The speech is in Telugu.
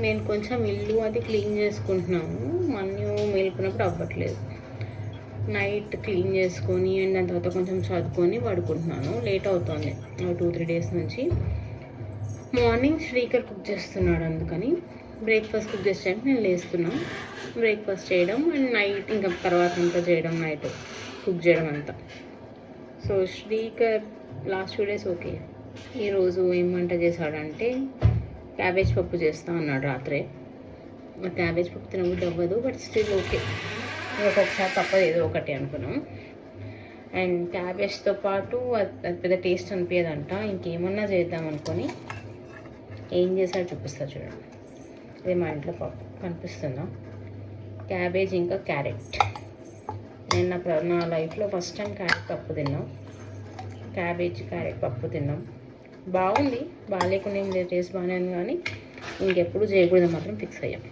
నేను కొంచెం ఇల్లు అది క్లీన్ చేసుకుంటున్నాను. మన్యు మేలుకున్నప్పుడు అవ్వట్లేదు. నైట్ క్లీన్ చేసుకొని అండ్ దాని తర్వాత కొంచెం చదువుకొని పడుకుంటున్నాను. లేట్ అవుతుంది 2-3 డేస్ నుంచి. మార్నింగ్ శ్రీకర్ కుక్ చేస్తున్నాడు, అందుకని బ్రేక్ఫాస్ట్ కుక్ చేసేటప్పుడు నేను లేస్తున్నాను. బ్రేక్ఫాస్ట్ చేయడం అండ్ నైట్ ఇంకా తర్వాత అంతా చేయడం, నైట్ కుక్ చేయడం అంతా. So Srikar last 2 days okay. ఈరోజు ఏం వంట చేశాడంటే క్యాబేజ్ పప్పు చేస్తా అన్నాడు రాత్రే. క్యాబేజ్ పప్పు తినబుద్ధి అవ్వదు, బట్ స్టిల్ ఓకే, ఒక్కొక్కసారి తప్పదు ఏదో ఒకటి అనుకున్నాం. అండ్ క్యాబేజ్తో పాటు అది పెద్ద టేస్ట్ అనిపించదంట, ఇంకేమన్నా చేద్దాం అనుకొని ఏం చేశాడో చూపిస్తా చూడండి. ఇది మా ఇంట్లో పప్పు కనిపిస్తుందా, క్యాబేజ్ ఇంకా క్యారెట్. నేను నా లైఫ్లో ఫస్ట్ టైం క్యారెట్ పప్పు తిన్నాం. క్యాబేజ్ క్యారెట్ పప్పు తిన్నాం, బాగుంది, బాగాలేకుండా ఏం లేదు, టేస్ట్ బాగానే ఉంది. కానీ ఇంకెప్పుడు చేయకూడదు మాత్రం ఫిక్స్ అయ్యాం.